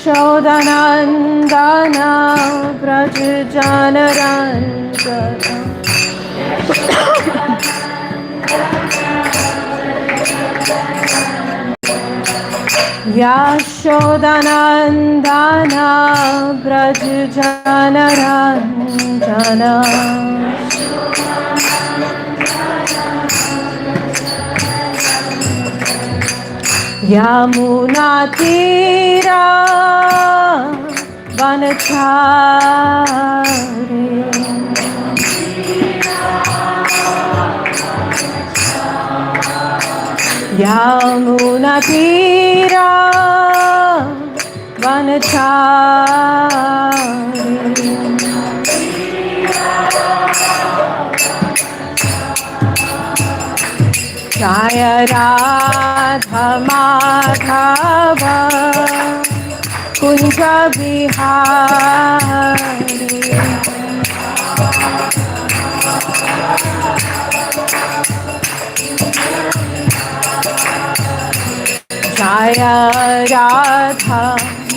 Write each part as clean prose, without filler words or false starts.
Yashodanandana Vrajjanaranjana Yashodanandana Vrajjanaranjana Yamunatira Vanachari Yamunatira Vanachari Jaya Radha Madhava Kunja Bihari Jaya Radha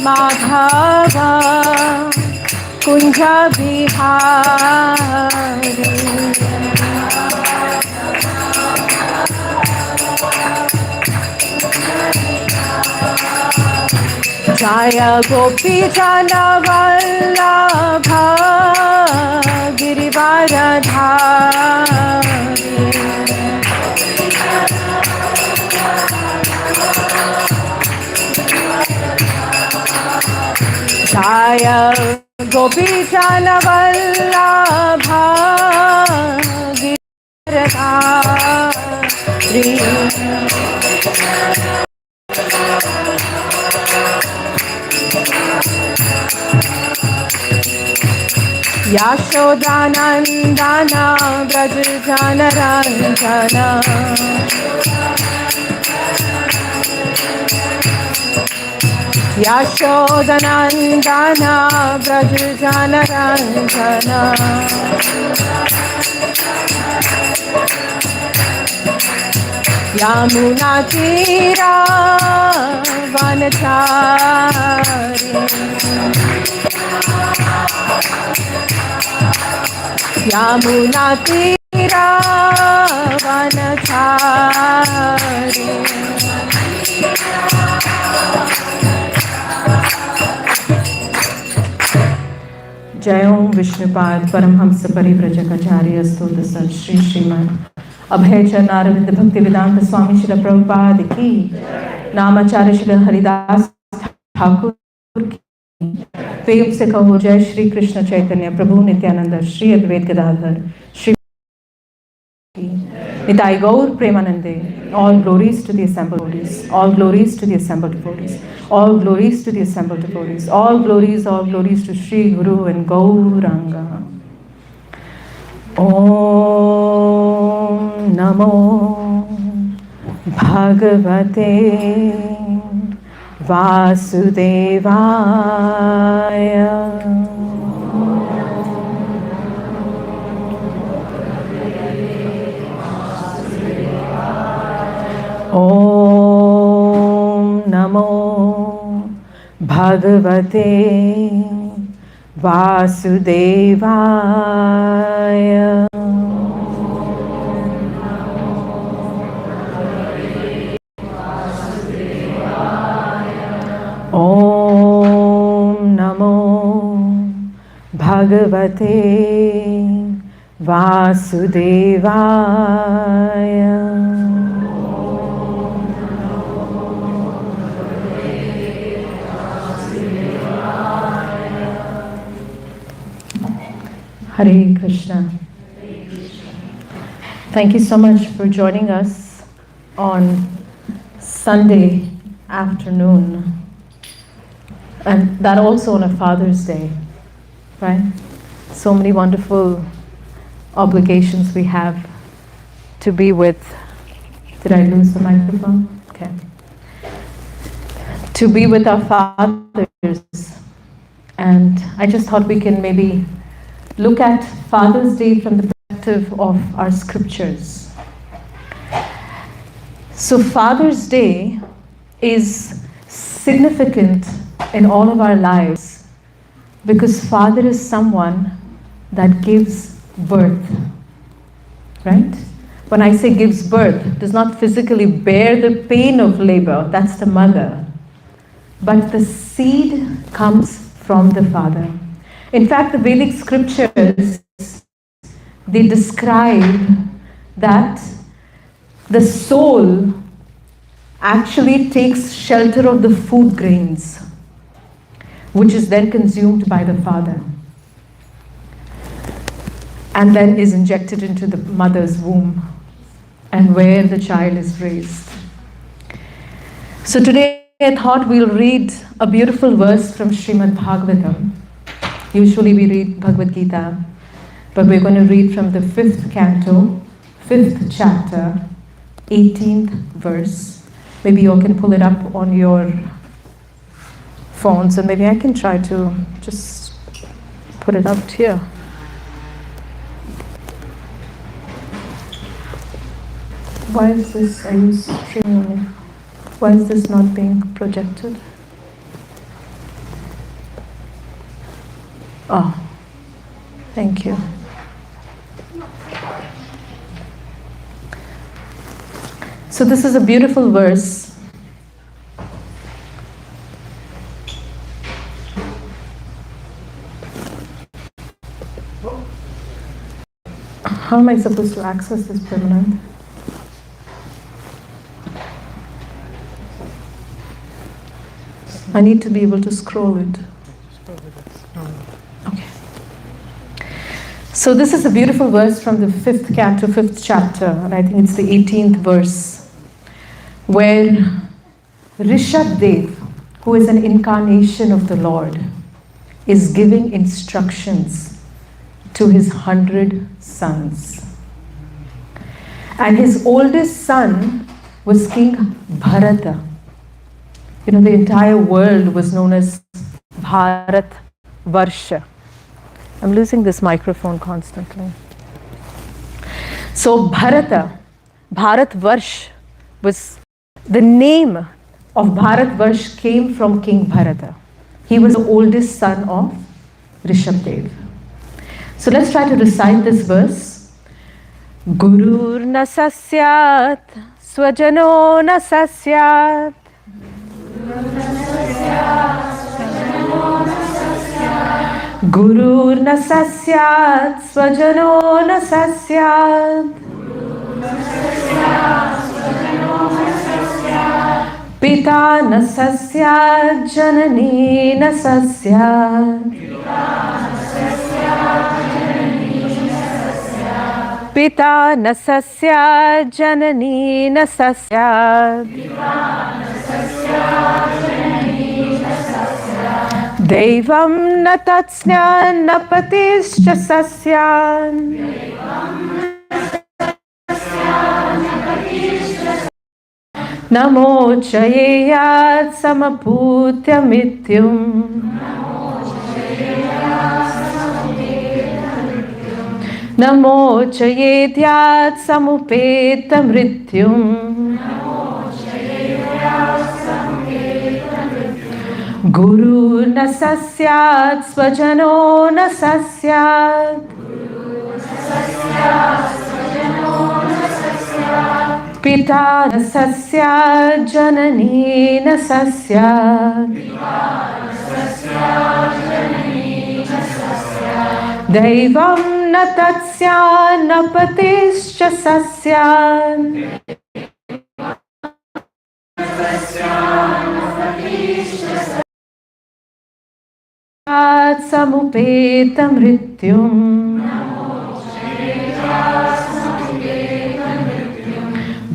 Madhava Kunja Bihari Jaya Gopi Jana Vallabha Girivaradhari Jaya Gopi Jana Vallabha Girivaradhari Yashodanandana Vrajjanaranjana Yashodanandana Vrajjanaranjana Yamunatira Vanachari Yamunatira Vanachari Jai Om Vishnupad Paramhamsa Parivrajakacarya Stota Sat Shri Sriman Abhay Charnaravindra Bhakti Vedanta Swami Shri Prabhupada Ki Namacharya Shri Haridas Thakur Ki प्रेम से कहो जय श्री कृष्ण चैतन्य प्रभु Nityanand Shri Advaita Gadadhar Shri Nitai Gaur Premanande. All glories to the assembled devotees. All glories to the assembled devotees. All glories to the assembled devotees. All glories to Shri Guru and Gauranga. Om Namo Bhagavate Vasudevaya. Om Namo Bhagavate Vasudevaya. Om Namo Bhagavate Vasudevaya. Hare Krishna. Thank you so much for joining us on Sunday afternoon, and that also on a Father's Day, right? So many wonderful obligations we have to be with. Did I lose the microphone? Okay. To be with our fathers, and I just thought we can maybe look at Father's Day from the perspective of our scriptures. So Father's Day is significant in all of our lives, because Father is someone that gives birth, right? When I say gives birth, does not physically bear the pain of labor, that's the mother. But the seed comes from the Father. In fact, the Vedic scriptures, they describe that the soul actually takes shelter of the food grains, which is then consumed by the Father, and then is injected into the mother's womb, and where the child is raised. So today I thought we'll read a beautiful verse from Srimad Bhagavatam. Usually we read Bhagavad Gita, but we're going to read from the 5th canto, 5th chapter, 18th verse. Maybe you all can pull it up on your phones, and maybe I can try to just put it up here. Why is this, are you streaming it? Why is this not being projected? Oh, thank you. So this is a beautiful verse. How am I supposed to access this permanent? I need to be able to scroll it. Okay. So this is a beautiful verse from the 5th canto, 5th chapter, and I think it's the 18th verse, where Rishabh Dev, who is an incarnation of the Lord, is giving instructions to his 100 sons. And his oldest son was King Bharata. You know, the entire world was known as Bharat Varsha. I'm losing this microphone constantly. So Bharata, Bharat Varsh, was the name of Bharat Varsh came from King Bharata. He was the oldest son of Rishabh Dev. So let's try to recite this verse. Gurur na sasyat, swajano na sasyat. Guru na sasyat, swajano na sasyat. Pita na sasyat, janani na sasyat. Pita na sasyat, janani na sasyat. Devam na tatsnyan na patischa sasyan. Namo chayeyat samaputya mityum. Namo chayedyat samupeta mrityum. Guru na sasyat, swajano na sasyat. Pita na sasyat, janani na sasyat. Devam na tatsyan na patischa sasyan. Samupeta mrityum.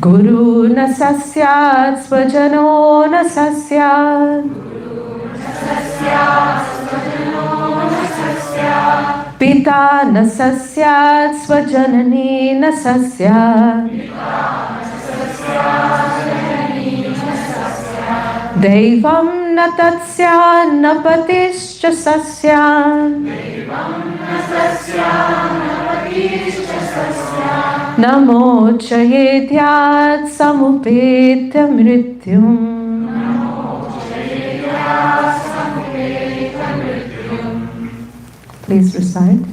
Guru na sasyat, swajano na sasyat. Pita na sasyat, swajanani na sasyat. Devam na tatsyan na patischa sasyan. Namo Please recite.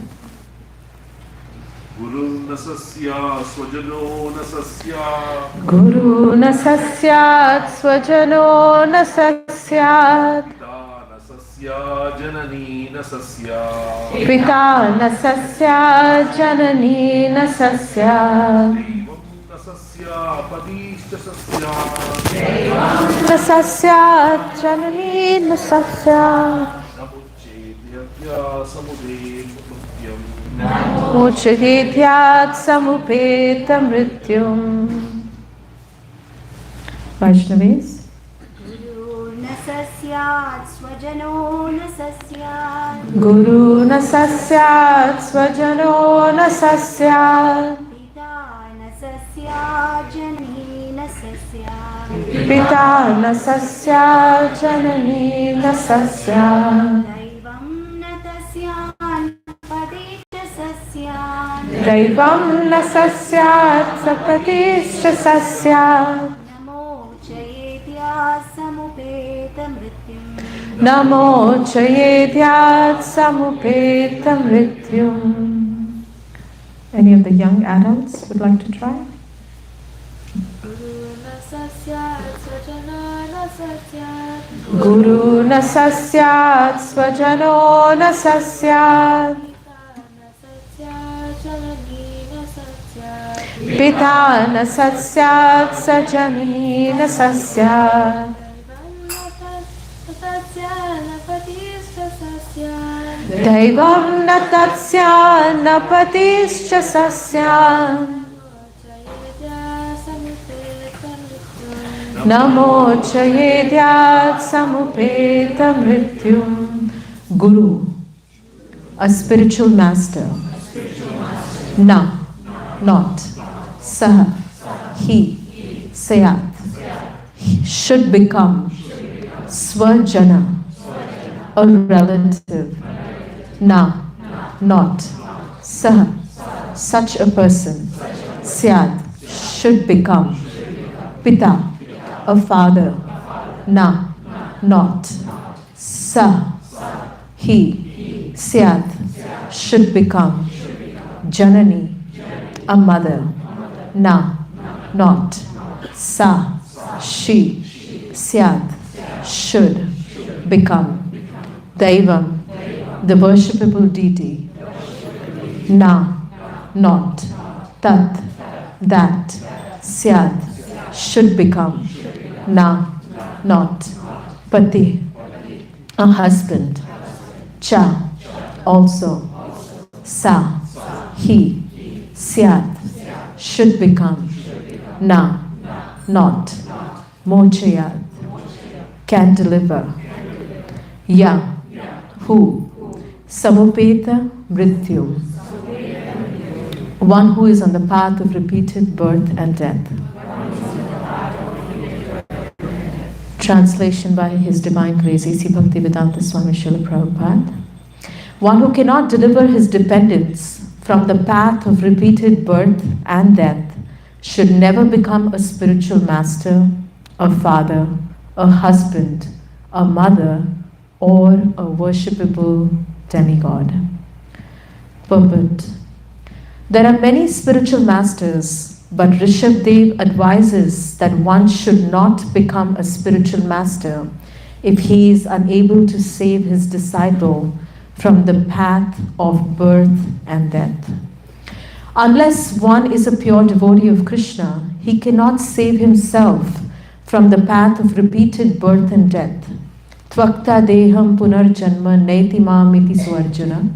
Guru nasasya swajano nasasya. Guru nasasyat swajano nasasyat. Pita nasasya janani nasasya. Pita nasasya janani nasasyat. Devam nasasya padishta sasya. Nasasyat janani nasasyat. Namucchedyatya samude muktyam. Muchahityat samupeta mrityum. Vaishnavis. Guru nasasyat swajano nasasyat. Guru nasasyat swajano nasasyat. Pita nasasyat janani nasasyat. Pita nasasyat janani nasasyat. Daivam natasyan padishta sasyan. Daivam nasasyat sapatishcha sasyat. Namo chayetya samupeta mrityum. Namo chayetyat samupeta mrityum. Any of the young adults would like to try? Guru nasasyat swajano nasasyat. Guru nasasyat swajano nasasyat. Pita nasasyat sajanani nasasyat. Daivam natasya napatischa sasyan. Namo chayedyat samupeta mrityum. Guru, a spiritual master. Na, not. Saha, he. Sayat, should become. Swajana, a relative. Na, not. Saha, such a person. Syad, should become. Pita, a father. Na, not. Sa, he. Syad, should become. Janani, a mother. Na, not. Sa, she. Syad, should become. Daivam, the worshipable deity. Na, not. Tat, that. Syad, should become. Na, not. Pati, a husband. Cha, also. Sa, he. Syad, should become. Na, not. Mochayat, can deliver. Ya, who. Samupeta mrityu, one who is on the path of repeated birth and death. Translation by His Divine Grace A.C. Bhaktivedanta Swami Srila Prabhupada. One who cannot deliver his dependents from the path of repeated birth and death should never become a spiritual master, a father, a husband, a mother, or a worshipable demigod. Purport. There are many spiritual masters, but Rishabdev advises that one should not become a spiritual master if he is unable to save his disciple from the path of birth and death. Unless one is a pure devotee of Krishna, he cannot save himself from the path of repeated birth and death. Tvakta deham punarjanma naiti mamiti swarjana.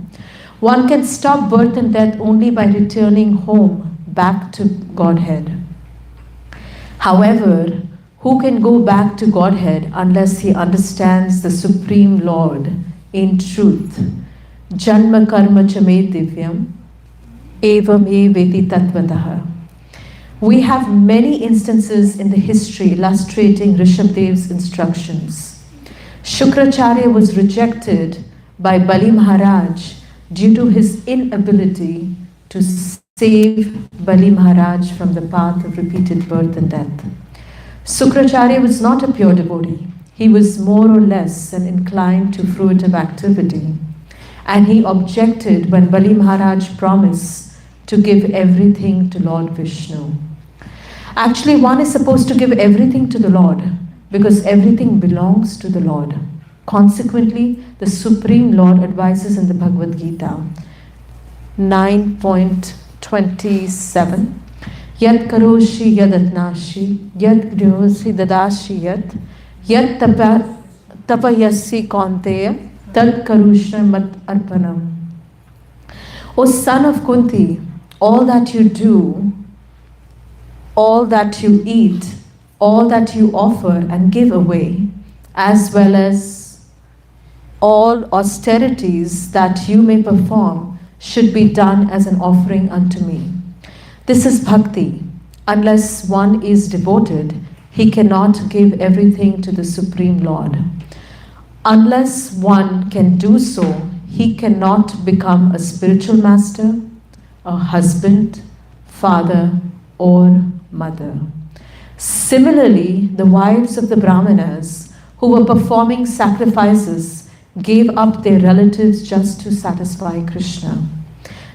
One can stop birth and death only by returning home, back to Godhead. However, who can go back to Godhead unless he understands the Supreme Lord in truth? Janma karma chame divyam, evam e veti tattvataha. We have many instances in the history illustrating Rishabdev's instructions. Shukracharya was rejected by Bali Maharaj due to his inability to save Bali Maharaj from the path of repeated birth and death. Sukracharya was not a pure devotee. He was more or less inclined to fruitive activity. and he objected when Bali Maharaj promised to give everything to Lord Vishnu. Actually, one is supposed to give everything to the Lord because everything belongs to the Lord. Consequently, the Supreme Lord advises in the Bhagavad Gita 9.27, Yat karoshi yad atnashi, yat grihosi dadashi yat tapayasi kaunteya, tad karushna mat arpanam. O son of Kunti, all that you do, all that you eat, all that you offer and give away, as well as all austerities that you may perform, should be done as an offering unto me. This is bhakti. Unless one is devoted, he cannot give everything to the Supreme Lord. Unless one can do so, he cannot become a spiritual master, a husband, father, or mother. Similarly, the wives of the Brahmanas who were performing sacrifices gave up their relatives just to satisfy Krishna.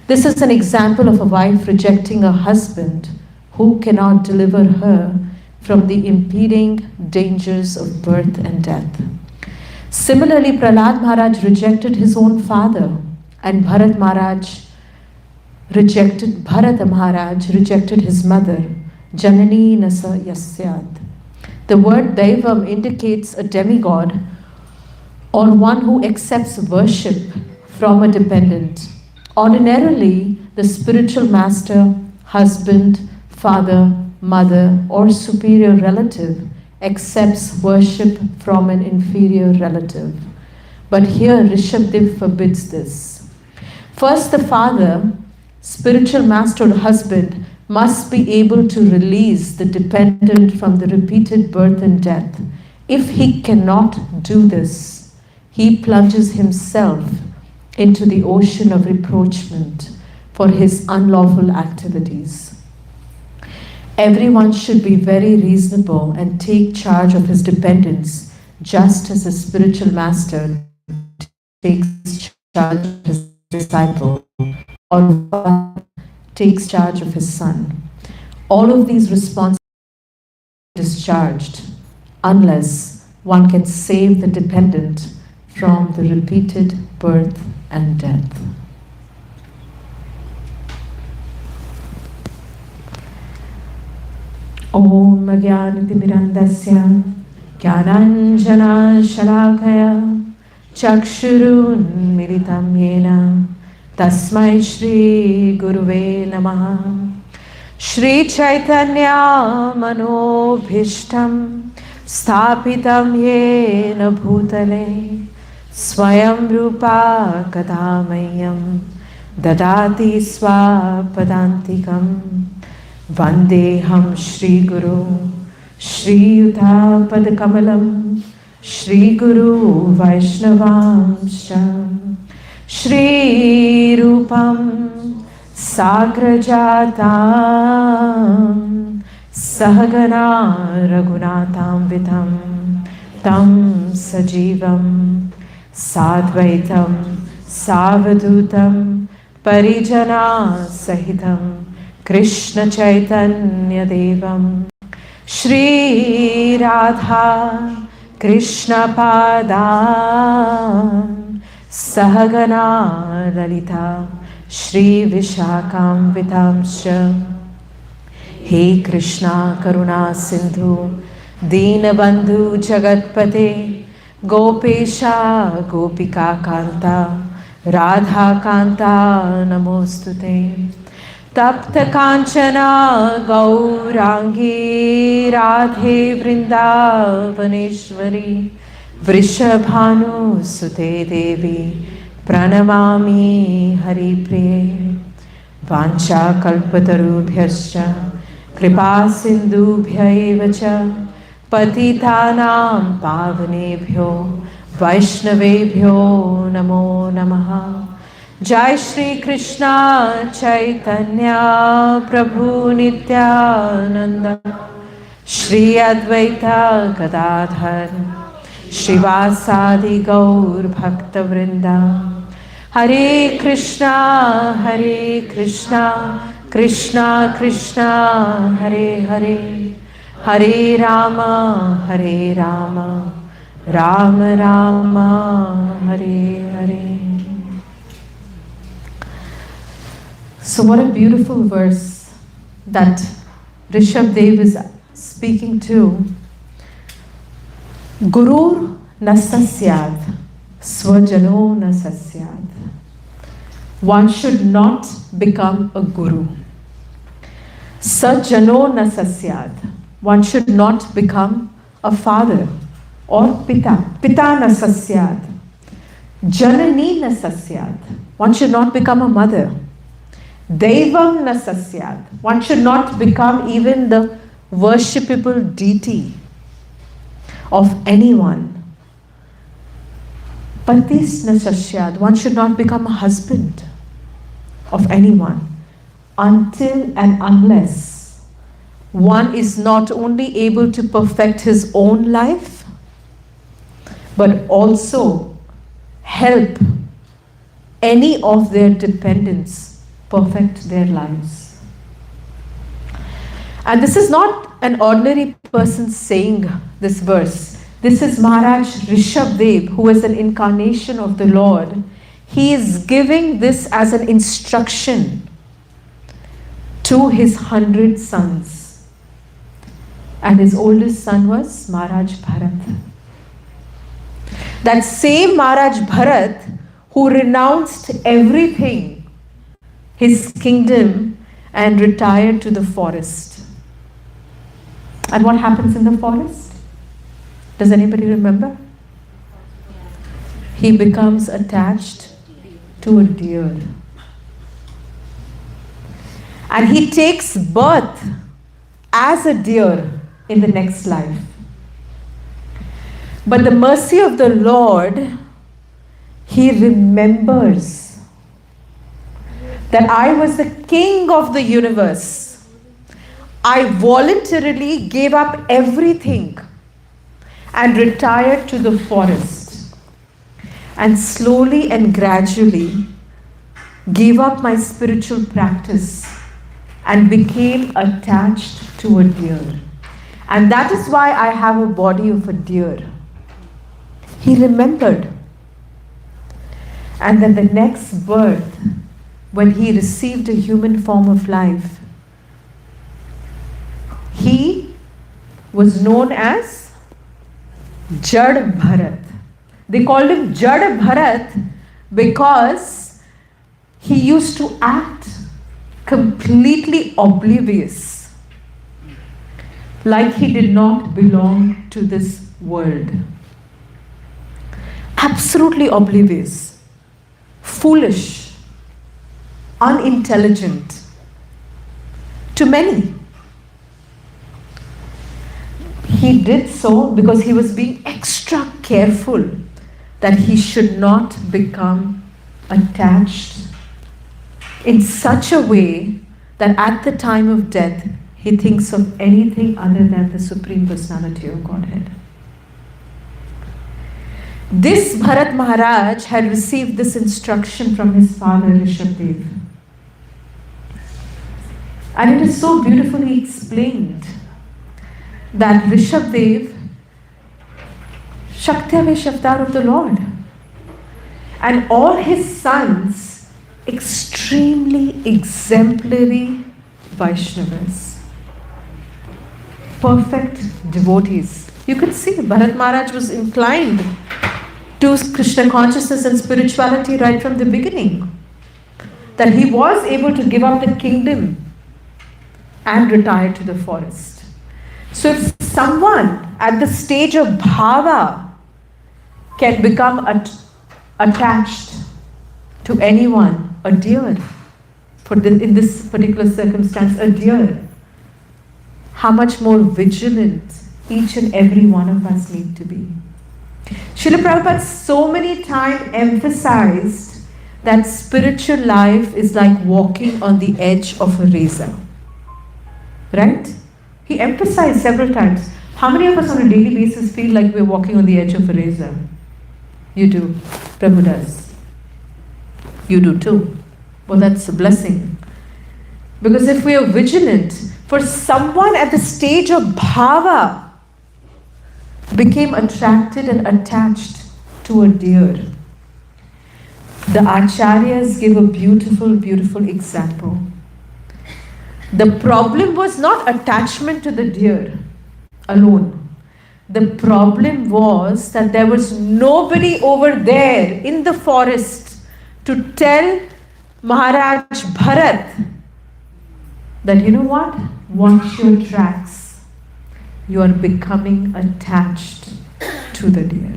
This is an example of a wife rejecting a husband who cannot deliver her from the impeding dangers of birth and death. Similarly, Prahlad Maharaj rejected his own father, and Bharata Maharaj rejected his mother, Janani Nasa Yasyat. The word Daivam indicates a demigod or one who accepts worship from a dependent. Ordinarily, the spiritual master, husband, father, mother, or superior relative accepts worship from an inferior relative. But here Rishabdev forbids this. First, the father, spiritual master or husband, must be able to release the dependent from the repeated birth and death. If he cannot do this, he plunges himself into the ocean of reproachment for his unlawful activities. Everyone should be very reasonable and take charge of his dependents, just as a spiritual master takes charge of his disciple or takes charge of his son. All of these responsibilities are discharged unless one can save the dependent from the repeated birth and death. Om Agyanatimirandasya Gyananjana Shalakaya Chakshurun Militam Yena Tasmai Shri Guruve Namaha. Shri Chaitanya Manobhishtam Sthapitam Yena Bhutale Swayam Rupa Kadamayam Dadati Swapadantikam Vandeham Shri Guru Shri Yuta Padakamalam Shri Guru Vaishnavamsha Shri Rupam Sagrajatam Sahagana Raghunatam Vitam Tam Sajivam Sadvaitam Savadutam Parijana Sahitam Krishna Chaitanya Devam Shri Radha Krishna Padam Sahagana Lalita Shri Vishakam Vitamsha. He Krishna Karuna Sindhu Deenabandhu Jagatpate Gopesha Gopika Kanta Radha Kanta Namostute Tapta Kanchana Gaurangi Radhe Vrindavaneshwari Vrishabhanu Sute Devi Pranamami Hari Priye. Vancha Kalpatarubhyascha Kripa Sindhubhya cha Patitanam Pavanebhyo Vaishnavebhyo Namo Namaha. Jai Shri Krishna Chaitanya Prabhu Nityananda Shri Advaita Gadadhar Shivasadi Gaur Bhakta Vrinda Hare Krishna, Krishna Krishna, Hare Hare, Hare Rama, Rama Rama, Hare Hare. So what a beautiful verse that Rishabh Dev is speaking to. Guru na sasyad, swajano na sasyad. One should not become a guru. Sajano na sasyad. One should not become a father or pita. Pita na sasyad. Janani na sasyad. One should not become a mother. Devam na sasyad. One should not become even the worshipable deity of anyone. Patis na sasyad. One should not become a husband of anyone until and unless one is not only able to perfect his own life, but also help any of their dependents perfect their lives. And this is not an ordinary person saying this verse. This is Maharaj Rishabh Dev, who is an incarnation of the Lord. He is giving this as an instruction to his 100 sons. And his oldest son was Maharaj Bharat. That same Maharaj Bharat who renounced everything, his kingdom, and retired to the forest. And what happens in the forest? Does anybody remember? He becomes attached to a deer. And he takes birth as a deer in the next life. But the mercy of the Lord, he remembers that I was the king of the universe. I voluntarily gave up everything and retired to the forest, and slowly and gradually gave up my spiritual practice and became attached to a deer. And that is why I have a body of a deer. He remembered. And then the next birth, when he received a human form of life, he was known as Jad Bharat. They called him Jad Bharat because he used to act completely oblivious, like he did not belong to this world. Absolutely oblivious, foolish, unintelligent to many. He did so because he was being extra careful that he should not become attached in such a way that at the time of death, he thinks of anything other than the Supreme Personality of Godhead. This Bharat Maharaj had received this instruction from his father Rishabh Dev. And it is so beautifully explained that Rishabh Dev, Shakti-Avesh avatar of the Lord, and all his sons, extremely exemplary Vaishnavas, perfect devotees. You could see Bharat Maharaj was inclined to Krishna consciousness and spirituality right from the beginning. That he was able to give up the kingdom and retire to the forest. So if someone at the stage of bhava can become attached to anyone, a deer, in this particular circumstance, a deer, how much more vigilant each and every one of us need to be. Srila Prabhupada so many times emphasized that spiritual life is like walking on the edge of a razor. Right? He emphasized several times. How many of us on a daily basis feel like we're walking on the edge of a razor? You do. Prabhu does. You do too. Well, that's a blessing. Because if we are vigilant, for someone at the stage of bhava became attracted and attached to a deer. The acharyas give a beautiful, beautiful example. The problem was not attachment to the deer alone. The problem was that there was nobody over there in the forest to tell Maharaj Bharat that, you know what? Watch your tracks. You are becoming attached to the deer.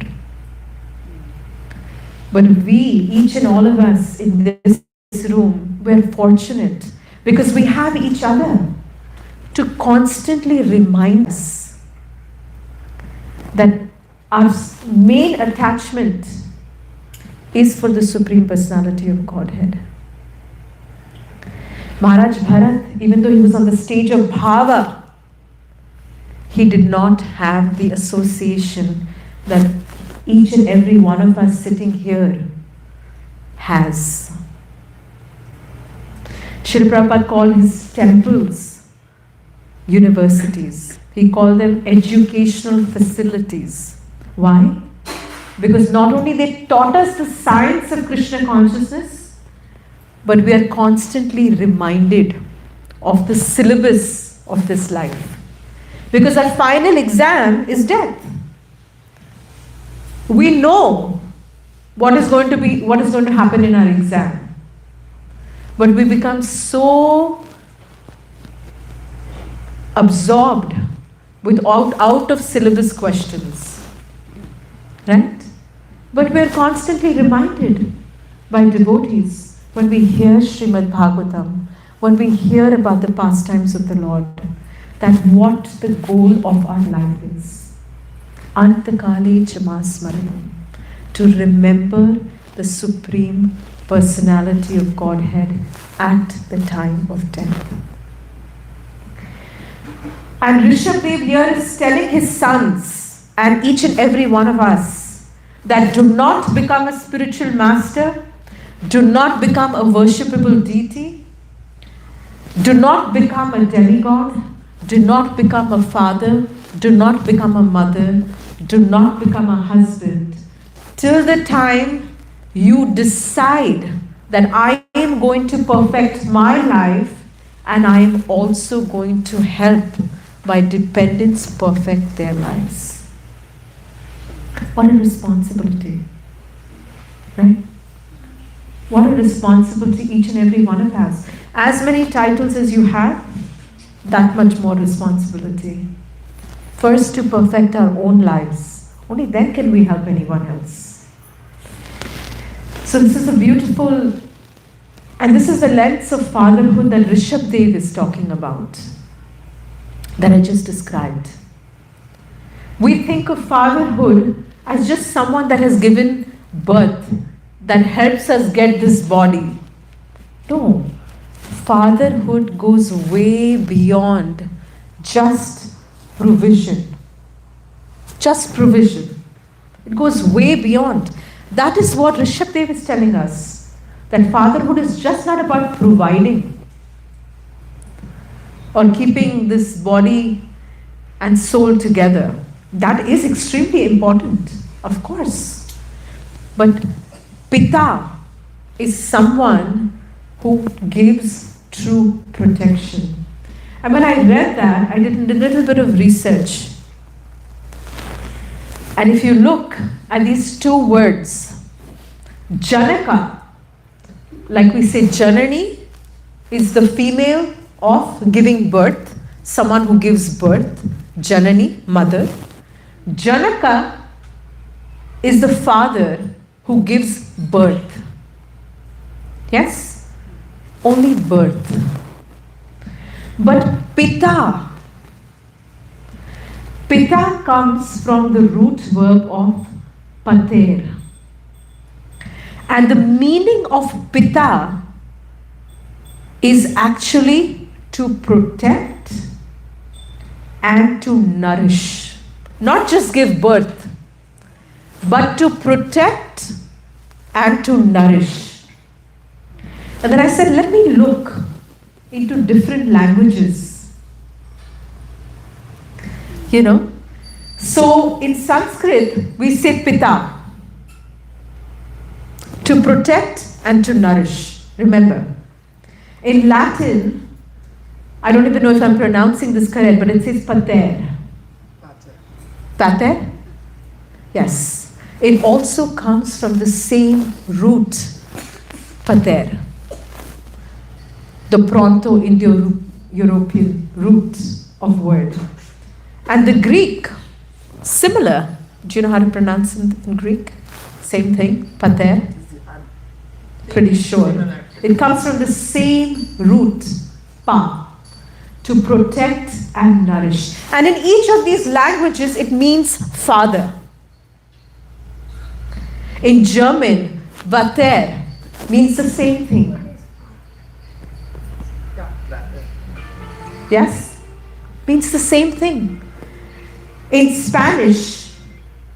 But we, each and all of us in this room, we're fortunate because we have each other to constantly remind us that our main attachment is for the Supreme Personality of Godhead. Maharaj Bharat, even though he was on the stage of bhava, he did not have the association that each and every one of us sitting here has. Srila Prabhupada called his temples universities. He called them educational facilities. Why? Because not only they taught us the science of Krishna consciousness, but we are constantly reminded of the syllabus of this life. Because our final exam is death. We know what is going to happen in our exam. But we become so absorbed with out of syllabus questions. Right? But we are constantly reminded by devotees when we hear Srimad Bhagavatam, when we hear about the pastimes of the Lord, that what the goal of our life is. Antakale Chamasmaranam, to remember the Supreme Personality of Godhead at the time of death. And Rishabh Dev here is telling his sons and each and every one of us that do not become a spiritual master, do not become a worshipable deity, do not become a demigod, do not become a father, do not become a mother, do not become a husband, till the time you decide that I am going to perfect my life and I am also going to help my dependents perfect their lives. What a responsibility, right? What a responsibility each and every one of us. As many titles as you have, that much more responsibility. First, to perfect our own lives. Only then can we help anyone else. So this is a beautiful, and this is the lengths of fatherhood that Rishabh Dev is talking about, that I just described. We think of fatherhood as just someone that has given birth, that helps us get this body. No. Fatherhood goes way beyond just provision. Just provision. It goes way beyond. That is what Rishabh Dev is telling us. That fatherhood is just not about providing or keeping this body and soul together. That is extremely important, of course. But Pita is someone who gives true protection. And when I read that, I did a little bit of research. And if you look at these two words, Janaka, like we say Janani, is the female of giving birth, someone who gives birth, Janani, mother. Janaka is the father who gives birth. Yes? Only birth. But Pita comes from the root verb of pater. And the meaning of Pita is actually to protect and to nourish. Not just give birth, but to protect and to nourish. And then I said, let me look into different languages. You know? So in Sanskrit, we say pita. To protect and to nourish. Remember. In Latin, I don't even know if I'm pronouncing this correct, but it says pater. Pater? Yes. It also comes from the same root, pater. The Proto-Indo-European root of word. And the Greek, similar. Do you know how to pronounce it in Greek? Same thing, pater. Pretty sure. It comes from the same root, pa, to protect and nourish. And in each of these languages, it means father. In German, Vater means the same thing. Yes? Means the same thing. In Spanish,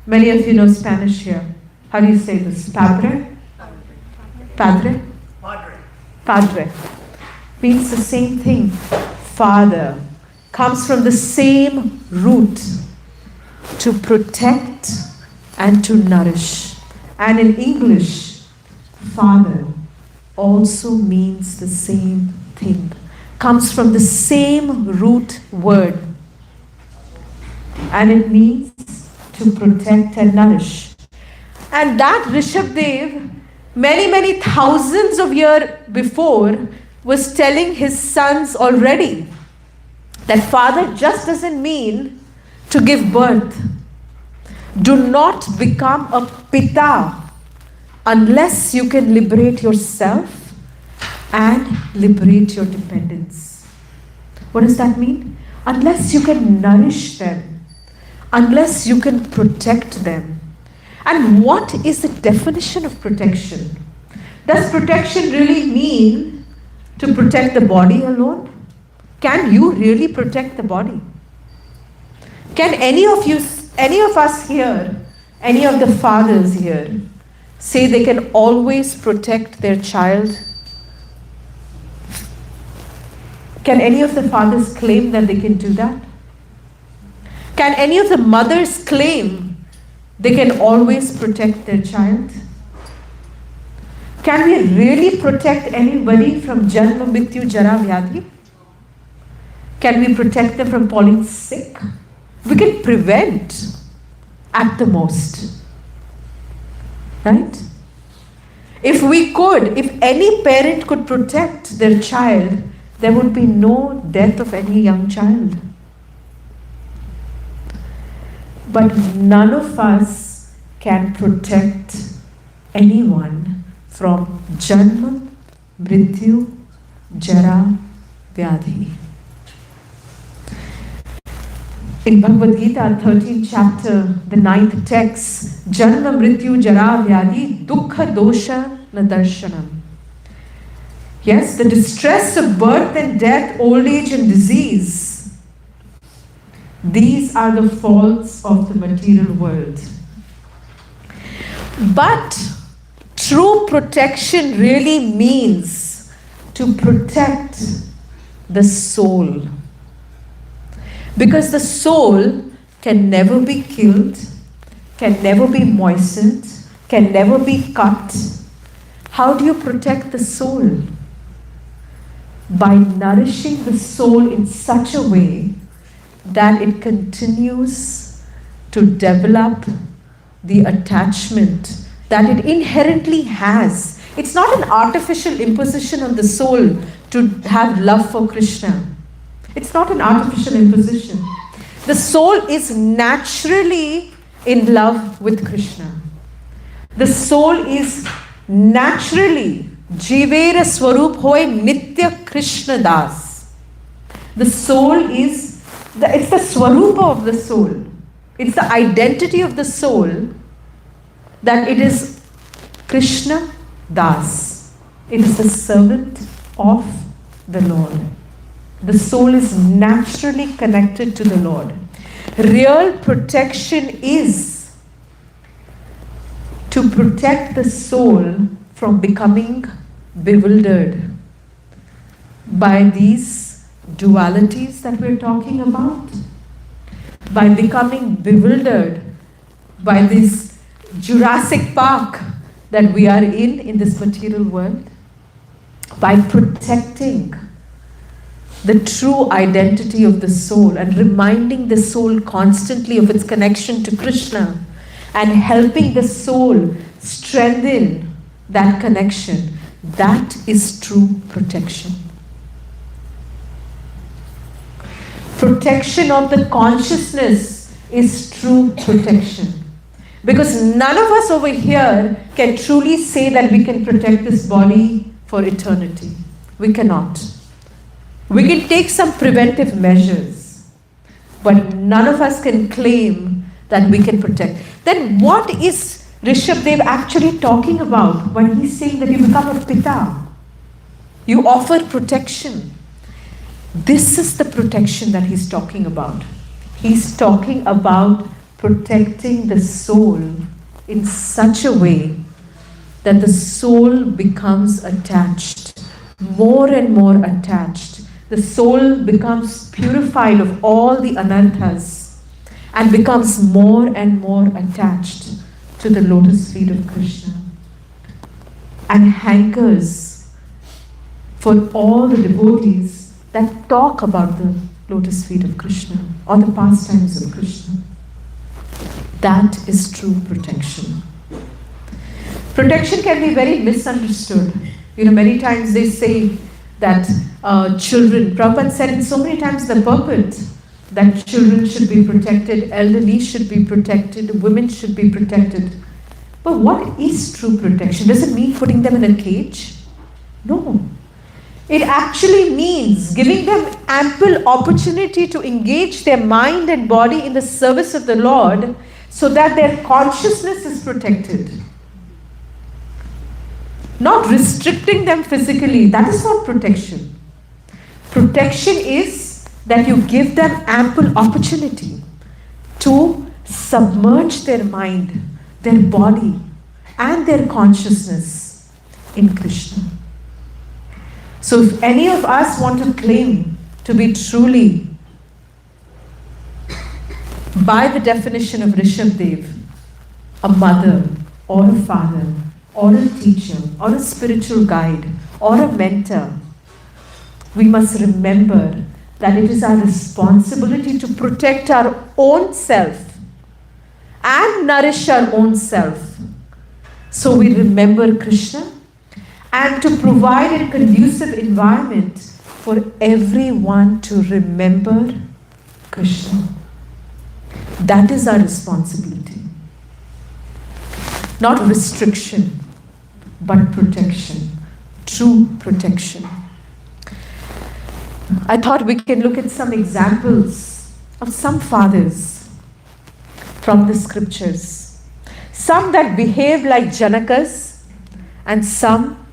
many of you know Spanish here. How do you say this? Padre? Padre? Padre. Means the same thing. Father. Comes from the same root. To protect and to nourish. And in English, father also means the same thing. Comes from the same root word. And it means to protect and nourish. And that Rishabdev, many thousands of years before, was telling his sons already that father just doesn't mean to give birth. Do not become a pita unless you can liberate yourself and liberate your dependents. What does that mean? Unless you can nourish them, unless you can protect them. And what is the definition of protection? Does protection really mean to protect the body alone? Can you really protect the body? Can any of us here, any of the fathers here, say they can always protect their child? Can any of the fathers claim that they can do that? Can any of the mothers claim they can always protect their child? Can we really protect anybody from Janma, Mrityu, Jara, Vyadhi? Can we protect them from falling sick? We can prevent at the most. Right? If we could, if any parent could protect their child, there would be no death of any young child. But none of us can protect anyone from Janma, Mrityu, Jara, Vyadhi. In Bhagavad Gita, 13th chapter, the 9th text, Janma, Mrityu, Jara, Vyadhi, Dukkha, Dosha, Nadarshanam. Yes, the distress of birth and death, old age and disease. These are the faults of the material world. But true protection really means to protect the soul. Because the soul can never be killed, can never be moistened, can never be cut. How do you protect the soul? By nourishing the soul in such a way that it continues to develop the attachment that it inherently has. It's not an artificial imposition on the soul to have love for Krishna. It's not an artificial imposition. The soul is naturally in love with Krishna. The soul is naturally Jivera Swarup Hoy Nitya Krishna Das. The soul is, it's the Swarupa of the soul. It's the identity of the soul that it is Krishna Das. It is the servant of the Lord. The soul is naturally connected to the Lord. Real protection is to protect the soul from becoming bewildered by these dualities that we're talking about, by becoming bewildered by this Jurassic Park that we are in this material world, by protecting the true identity of the soul and reminding the soul constantly of its connection to Krishna and helping the soul strengthen that connection. That is true protection. Protection of the consciousness is true protection. Because none of us over here can truly say that we can protect this body for eternity. We cannot. We can take some preventive measures, but none of us can claim that we can protect. Then what is Rishabdev actually talking about when he's saying that you become a pita? You offer protection. This is the protection that he's talking about. He's talking about protecting the soul in such a way that the soul becomes attached, more and more attached. The soul becomes purified of all the anarthas and becomes more and more attached to the lotus feet of Krishna and hankers for all the devotees that talk about the lotus feet of Krishna or the pastimes of Krishna. That is true protection. Protection can be very misunderstood. Many times they say that children, Prabhupada said it so many times in the pulpit, that children should be protected, elderly should be protected, women should be protected. But what is true protection? Does it mean putting them in a cage? No. It actually means giving them ample opportunity to engage their mind and body in the service of the Lord so that their consciousness is protected. Not restricting them physically. That is not protection. Protection is that you give them ample opportunity to submerge their mind, their body, and their consciousness in Krishna. So if any of us want to claim to be truly, by the definition of Rishabdev, a mother or a father or a teacher or a spiritual guide or a mentor, we must remember that it is our responsibility to protect our own self and nourish our own self. So we remember Krishna and to provide a conducive environment for everyone to remember Krishna. That is our responsibility. Not restriction, but protection. True protection. I thought we can look at some examples of some fathers from the scriptures. Some that behaved like Janakas and some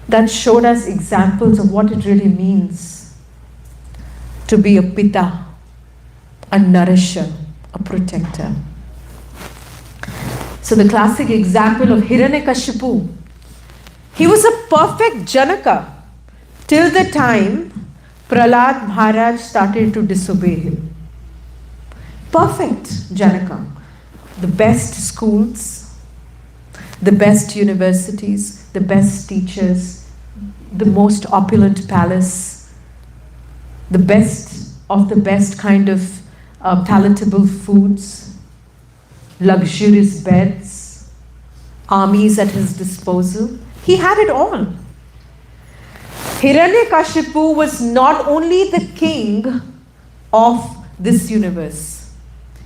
that showed us examples of what it really means to be a pita, a nourisher, a protector. So the classic example of Hiranyakashipu, he was a perfect Janaka till the time Prahlad Maharaj started to disobey him. Perfect Janaka. The best schools, the best universities, the best teachers, the most opulent palace, the best of the best kind of palatable foods, luxurious beds, armies at his disposal. He had it all. Hiranyakashipu was not only the king of this universe,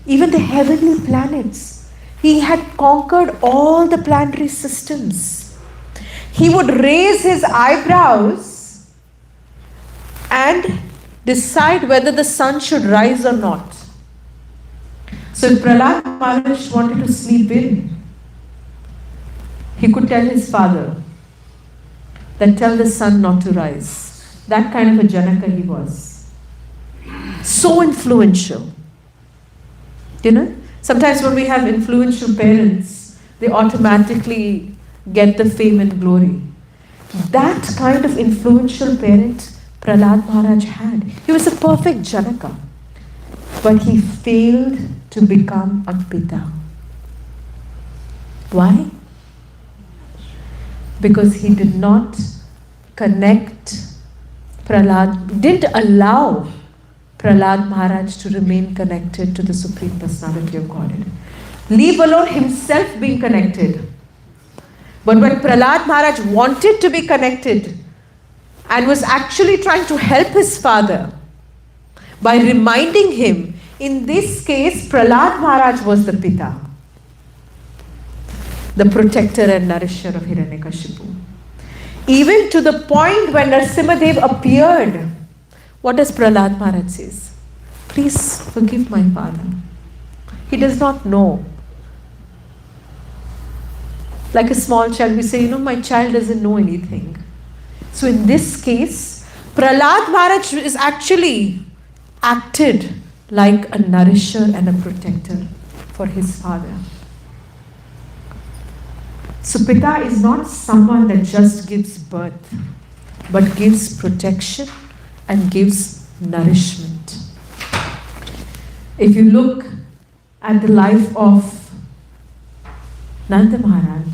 even the heavenly planets. He had conquered all the planetary systems. He would raise his eyebrows and decide whether the sun should rise or not. So if Prahlad Maharaj wanted to sleep in, he could tell his father that tell the sun not to rise. That kind of a Janaka he was. So influential. Sometimes when we have influential parents, they automatically get the fame and glory. That kind of influential parent Prahlad Maharaj had. He was a perfect Janaka. But he failed to become a Pita. Why? Because he did not connect Prahlad, didn't allow Prahlad Maharaj to remain connected to the Supreme Personality of Godhead. Leave alone himself being connected. But when Prahlad Maharaj wanted to be connected and was actually trying to help his father by reminding him, in this case, Prahlad Maharaj was the Pita, the protector and nourisher of Hiranyakashipu. Even to the point when Narasimhadev appeared, what does Prahlad Maharaj say? Please forgive my father. He does not know. Like a small child, we say, my child doesn't know anything. So in this case, Prahlad Maharaj is actually acted like a nourisher and a protector for his father. So Pita is not someone that just gives birth, but gives protection and gives nourishment. If you look at the life of Nanda Maharaj,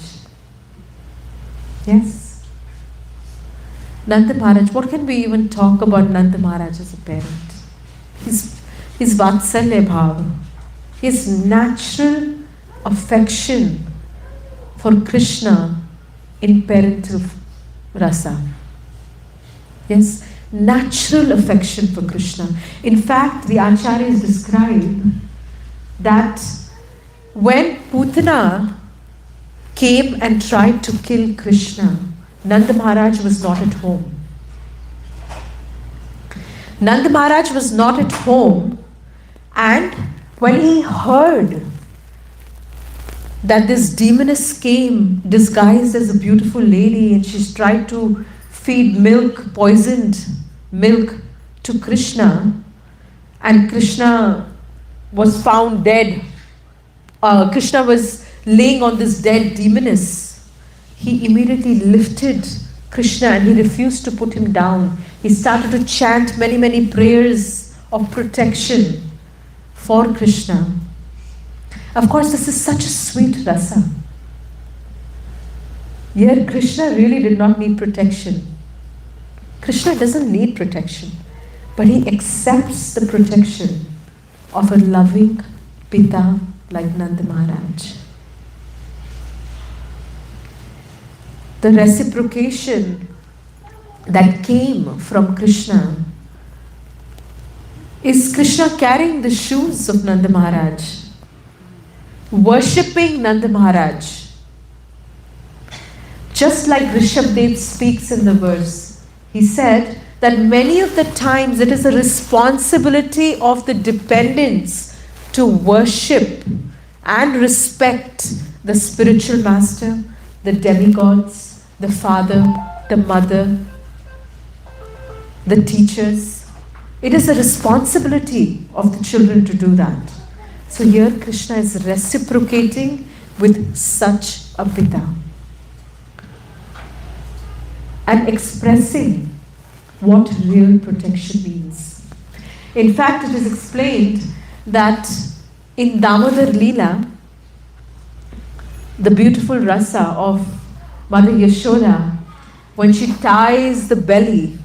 yes, Nanda Maharaj, what can we even talk about Nanda Maharaj as a parent? His Vatsalya Bhava, his natural affection for Krishna in parental rasa. Yes, natural affection for Krishna. In fact, the Acharyas describe that when Putana came and tried to kill Krishna, Nanda Maharaj was not at home. Nanda Maharaj was not at home, and when he heard that this demoness came disguised as a beautiful lady and she tried to feed milk, poisoned milk to Krishna, and Krishna was found dead. Krishna was laying on this dead demoness. He immediately lifted Krishna and he refused to put him down. He started to chant many, many prayers of protection for Krishna. Of course, this is such a sweet rasa. Here, Krishna really did not need protection. Krishna doesn't need protection, but he accepts the protection of a loving Pita like Nanda Maharaj. The reciprocation that came from Krishna is Krishna carrying the shoes of Nanda Maharaj, worshipping Nanda Maharaj. Just like Rishabdev speaks in the verse, he said that many of the times it is a responsibility of the dependents to worship and respect the spiritual master, the demigods, the father, the mother, the teachers. It is a responsibility of the children to do that. So here Krishna is reciprocating with such a Pita and expressing what real protection means. In fact, it is explained that in Damodar Leela, the beautiful rasa of Mother Yashoda, when she ties the belly,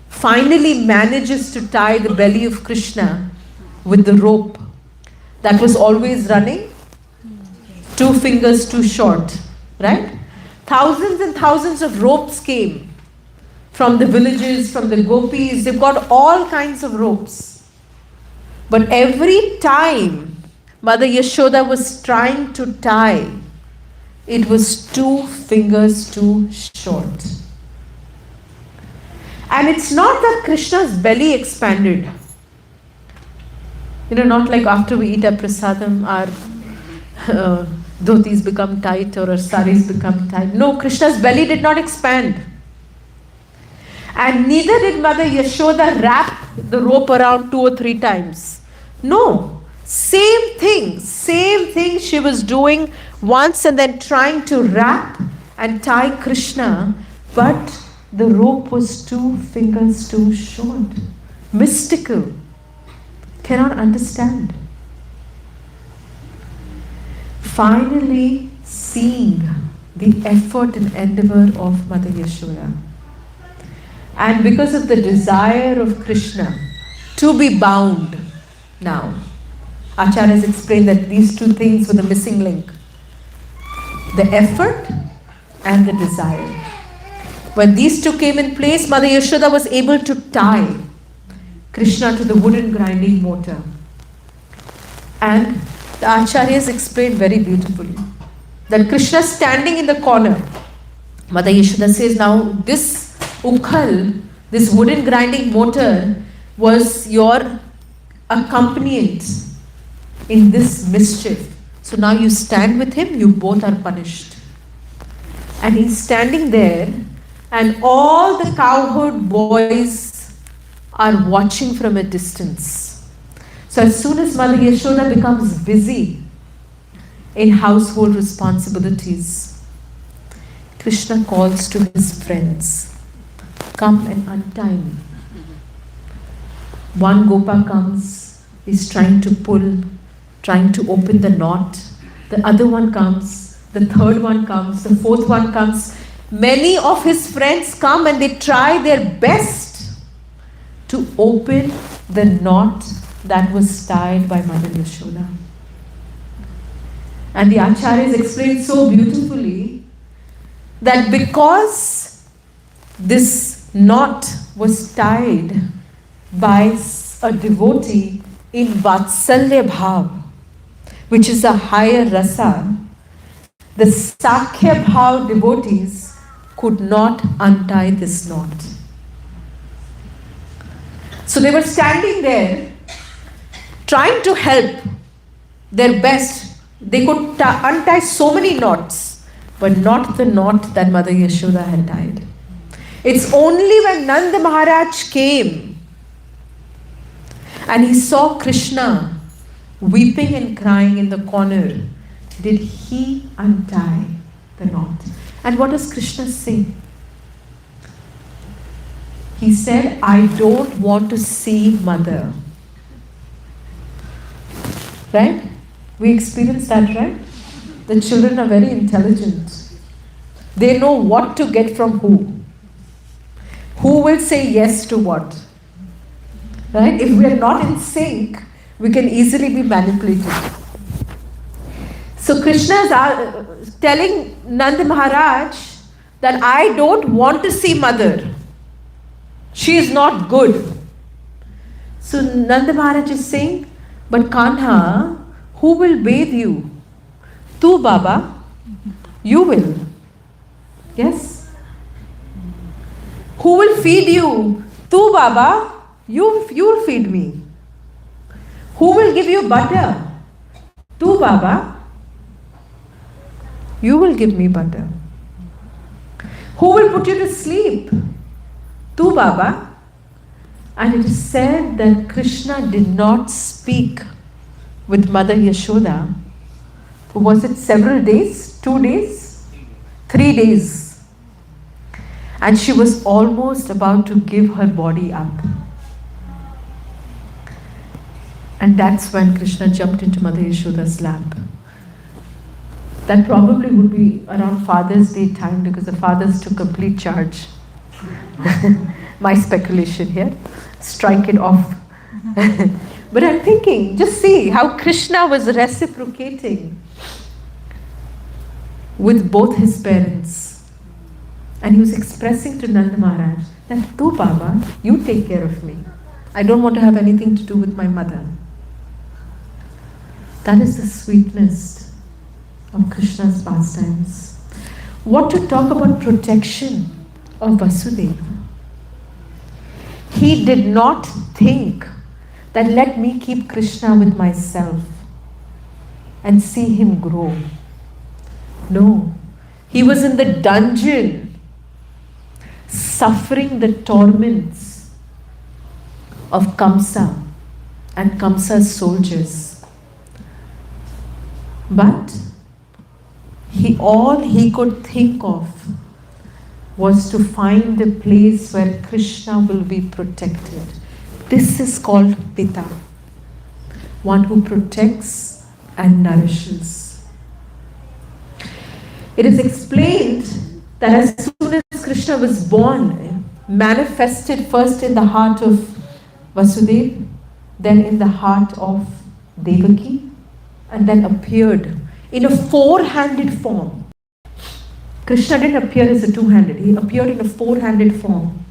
finally manages to tie the belly of Krishna with the rope that was always running, 2 fingers too short, right? Thousands and thousands of ropes came from the villages, from the gopis. They've got all kinds of ropes. But every time Mother Yashoda was trying to tie, it was 2 fingers too short. And it's not that Krishna's belly expanded. Not like after we eat our prasadam, our dhotis become tight or our saris become tight. No, Krishna's belly did not expand. And neither did Mother Yashoda wrap the rope around 2 or 3 times. No, same thing she was doing once and then trying to wrap and tie Krishna but the rope was 2 fingers too short. Mystical. Cannot understand. Finally seeing the effort and endeavor of Mother Yashoda, and because of the desire of Krishna to be bound now, Acharya has explained that these 2 things were the missing link. The effort and the desire. When these 2 came in place, Mother Yashoda was able to tie Krishna to the wooden grinding mortar. And the Acharyas explained very beautifully that Krishna standing in the corner, Mother Yashoda says, now this ukhal, this wooden grinding mortar, was your accompaniment in this mischief. So now you stand with him, you both are punished. And he's standing there, and all the cowherd boys are watching from a distance. So as soon as Mother Yashoda becomes busy in household responsibilities, Krishna calls to his friends, come and untie me. One Gopa comes, is trying to pull, trying to open the knot. The other one comes, the third one comes, the fourth one comes. Many of his friends come and they try their best to open the knot that was tied by Mother Yashoda. And the Acharyas explained so beautifully that because this knot was tied by a devotee in Vatsalya Bhav, which is a higher rasa, the Sakhya Bhav devotees could not untie this knot. So they were standing there trying to help their best. They could untie so many knots, but not the knot that Mother Yashoda had tied. It's only when Nanda Maharaj came and he saw Krishna weeping and crying in the corner, did he untie the knot. And what does Krishna say? He said, I don't want to see Mother. Right? We experience that, right? The children are very intelligent. They know what to get from who. Who will say yes to what? Right? If we are not in sync, we can easily be manipulated. So Krishna is telling Nanda Maharaj that I don't want to see Mother. She is not good. So Nanda Maharaj is saying, but Kanha, who will bathe you? Tu Baba, you will. Yes? Who will feed you? Tu Baba, you will feed me. Who will give you butter? Tu Baba, you will give me butter. Who will put you to sleep? Tu Baba. And it is said that Krishna did not speak with Mother Yashoda for, was it several days? 2 days? 3 days. And she was almost about to give her body up. And that's when Krishna jumped into Mother Yashoda's lap. That probably would be around Father's Day time because the fathers took complete charge. My speculation here. Strike it off. But I'm thinking, just see how Krishna was reciprocating with both his parents. And he was expressing to Nanda Maharaj that, Tu Baba, you take care of me. I don't want to have anything to do with my mother. That is the sweetness of Krishna's pastimes. What to talk about protection of Vasudeva? He did not think that let me keep Krishna with myself and see him grow. No, he was in the dungeon suffering the torments of Kamsa and Kamsa's soldiers. But all he could think of was to find a place where Krishna will be protected. This is called Pita, one who protects and nourishes. It is explained that as soon as Krishna was born, manifested first in the heart of Vasudeva, then in the heart of Devaki, and then appeared in a four-handed form. Krishna didn't appear as a two-handed, he appeared in a four-handed form.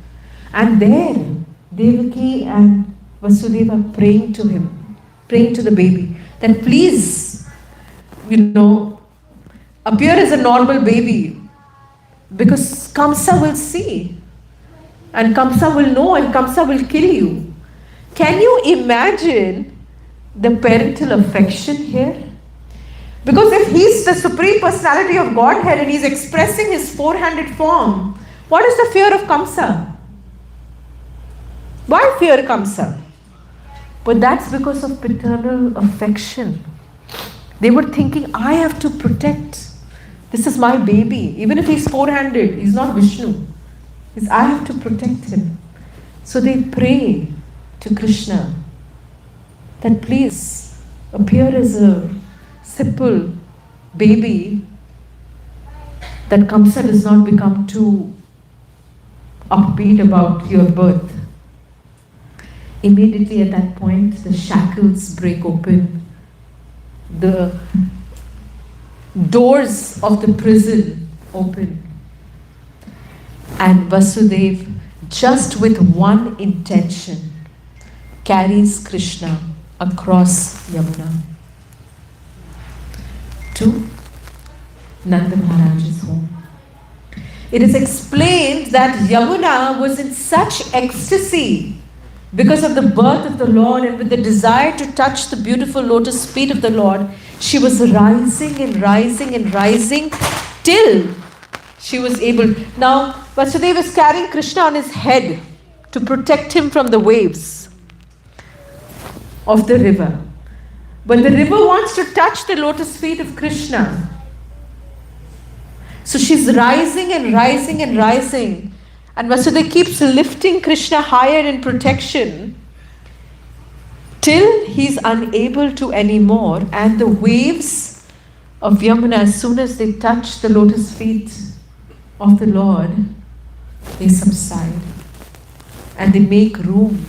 And there, Devaki and Vasudeva are praying to him, praying to the baby, that please, appear as a normal baby, because Kamsa will see, and Kamsa will know, and Kamsa will kill you. Can you imagine the parental affection here? Because if he's the Supreme Personality of Godhead and he's expressing his four-handed form, what is the fear of Kamsa? Why fear Kamsa? But that's because of paternal affection. They were thinking, I have to protect. This is my baby. Even if he's four-handed, he's not Vishnu. I have to protect him. So they pray to Krishna that please appear as a simple baby, that Kamsa does not become too upbeat about your birth. Immediately at that point, the shackles break open. The doors of the prison open. And Vasudeva, just with one intention, carries Krishna across Yamuna to Nanda Maharaj's home. It is explained that Yamuna was in such ecstasy because of the birth of the Lord, and with the desire to touch the beautiful lotus feet of the Lord, she was rising and rising and rising till she was able. Now, Vasudeva is carrying Krishna on his head to protect him from the waves of the river. But the river wants to touch the lotus feet of Krishna. So she's rising and rising and rising. And Vasudeva keeps lifting Krishna higher in protection till he's unable to anymore. And the waves of Yamuna, as soon as they touch the lotus feet of the Lord, they subside. And they make room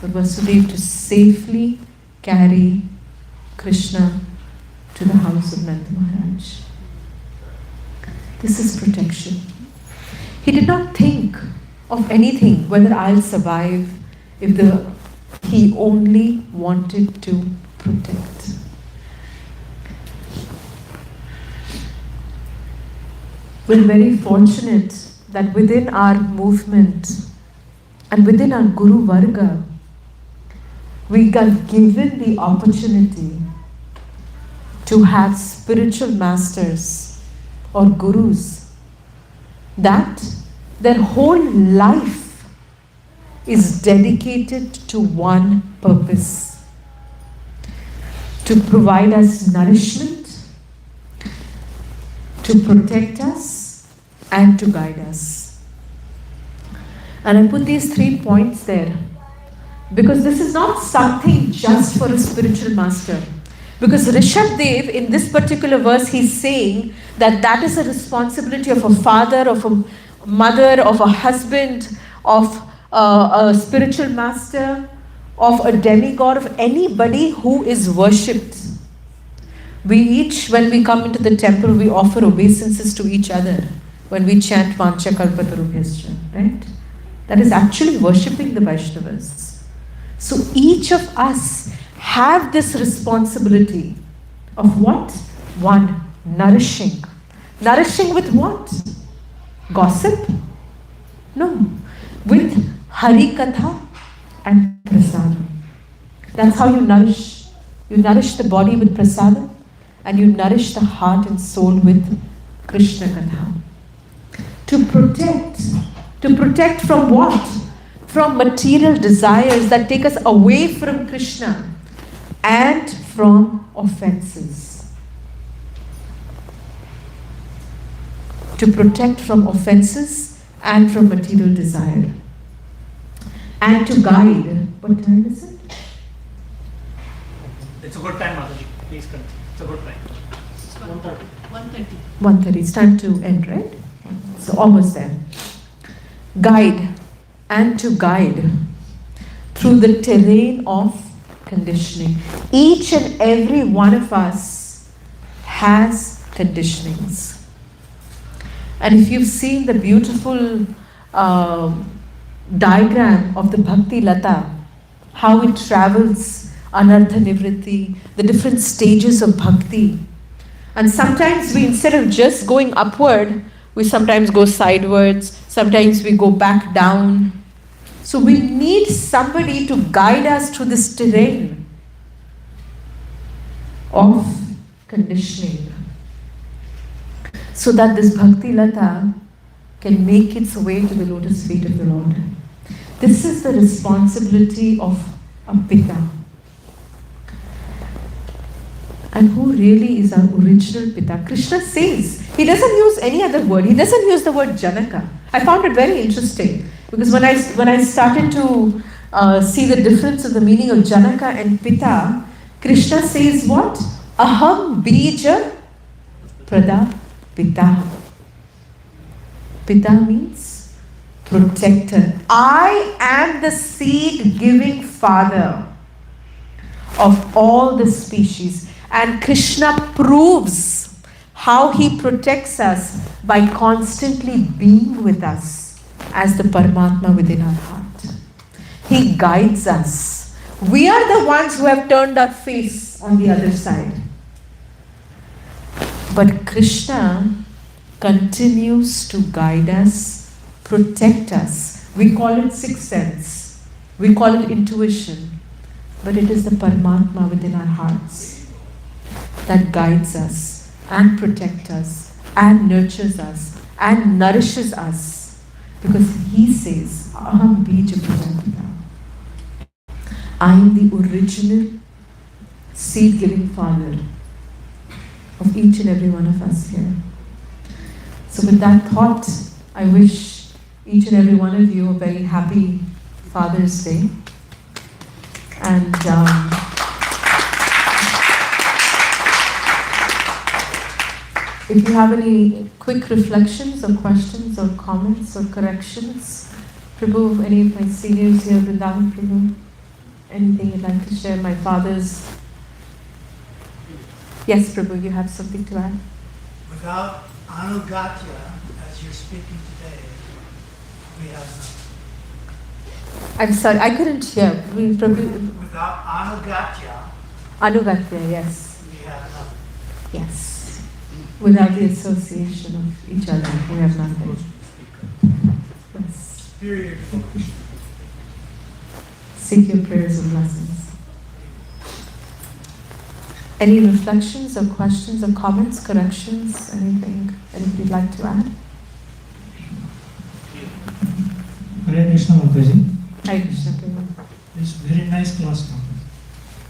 for Vasudeva to safely carry Krishna to the house of Nanda Maharaj. This is protection. He did not think of anything, whether I'll survive, he only wanted to protect. We're very fortunate that within our movement and within our Guru Varga, we got given the opportunity to have spiritual masters or gurus that their whole life is dedicated to one purpose: to provide us nourishment, to protect us, and to guide us. And I put these 3 points there because this is not something just for a spiritual master. Because Rishabh Dev, in this particular verse, he's saying that is a responsibility of a father, of a mother, of a husband, of a spiritual master, of a demigod, of anybody who is worshipped. We each, when we come into the temple, we offer obeisances to each other when we chant Vancha Kalpatarubhyascha, right? That is actually worshipping the Vaishnavas. So each of us have this responsibility of what? One, nourishing. Nourishing with what? Gossip? No. With Hari Katha and Prasadam. That's how you nourish. You nourish the body with Prasadam and you nourish the heart and soul with Krishna Katha. To protect from what? From material desires that take us away from Krishna and from offenses. To protect from offenses and from material desire, and to guide. What time is it? It's a good time, Mataji. Please continue. It's a good time. 1:30. 1:30. It's time to end, right? So almost there. Guide and to guide through the terrain of conditioning. Each and every one of us has conditionings. And if you've seen the beautiful diagram of the Bhakti Lata, how it travels, Anartha Nivritti, the different stages of Bhakti. And sometimes we, instead of just going upward, we sometimes go sidewards, sometimes we go back down. So we need somebody to guide us through this terrain of conditioning, so that this Bhakti Lata can make its way to the lotus feet of the Lord. This is the responsibility of a Pita. And who really is our original Pita? Krishna says, he doesn't use any other word. He doesn't use the word Janaka. I found it very interesting, because when I started to see the difference of the meaning of Janaka and Pita, Krishna says what? Aham bija prada Pita. Pita means protector. I am the seed-giving father of all the species. And Krishna proves how he protects us by constantly being with us as the Paramatma within our heart. He guides us. We are the ones who have turned our face on the other side. But Krishna continues to guide us, protect us. We call it sixth sense. We call it intuition. But it is the Paramatma within our hearts that guides us and protects us and nurtures us and nourishes us. Because he says, Aham bija prajapita. I am the original seed-giving father of each and every one of us here. So with that thought, I wish each and every one of you a very happy Father's Day. And if you have any quick reflections or questions or comments or corrections, Prabhu, any of my seniors here, Vrindavan Prabhu, anything you'd like to share? My father's... Yes, Prabhu, you have something to add? Without anugatya, as you're speaking today, we have nothing. I'm sorry, I couldn't hear. Prabhu, Without anugatya, Anugatya, yes. we have nothing. Yes. Without the association of each other, we have nothing. Yes. Superior devotion. Seek your prayers and blessings. Any reflections or questions or comments, corrections, anything you'd like to add? Hare Krishna Mataji. Hare Krishna Prabhu. It's very nice class now.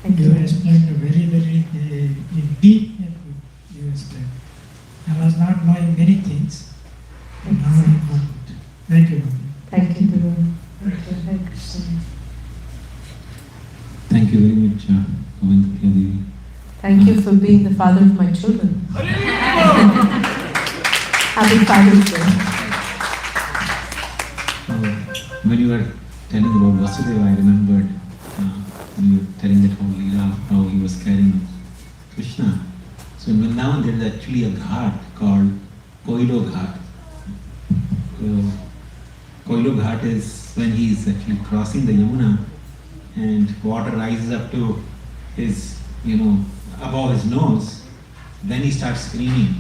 Thank You you. explained very, very in deep and good. You explained. I was not knowing many things. And now I know it. Thank you. Thank you, Prabhu. Thank you. Hare Krishna. Thank you very much, Govind Priya Devi. Thank you for being the father of my children. Happy Father's Day. When you were telling about Vasudeva, I remembered when you were telling that whole Leela, how he was carrying Krishna. So in Vrindavan there is actually a ghat called Koilo Ghat. So, Koilo Ghat is when he is actually crossing the Yamuna and water rises up to his, above his nose. Then he starts screaming,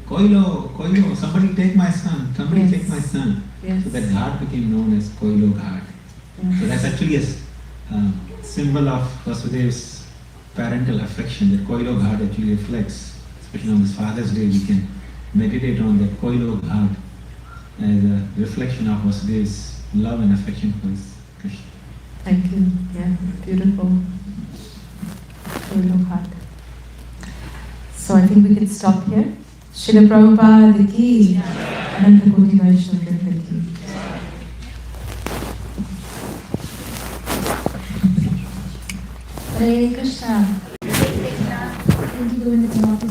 Koilo, Koilo, somebody take my son, somebody Yes. take my son. Yes. So that ghat became known as Koilo Ghat. So that's actually a symbol of Vasudeva's parental affection that Koilo Ghat actually reflects. Especially on this Father's Day, we can meditate on that Koilo Ghat as a reflection of Vasudeva's love and affection for his Krishna. Thank you. Yeah, beautiful. Koilo Ghat. So I think we can stop here. Srila Prabhupada ki, Ananta Koti Vaishnava ki. Hare Krishna. Thank you, Govind Priya Devi.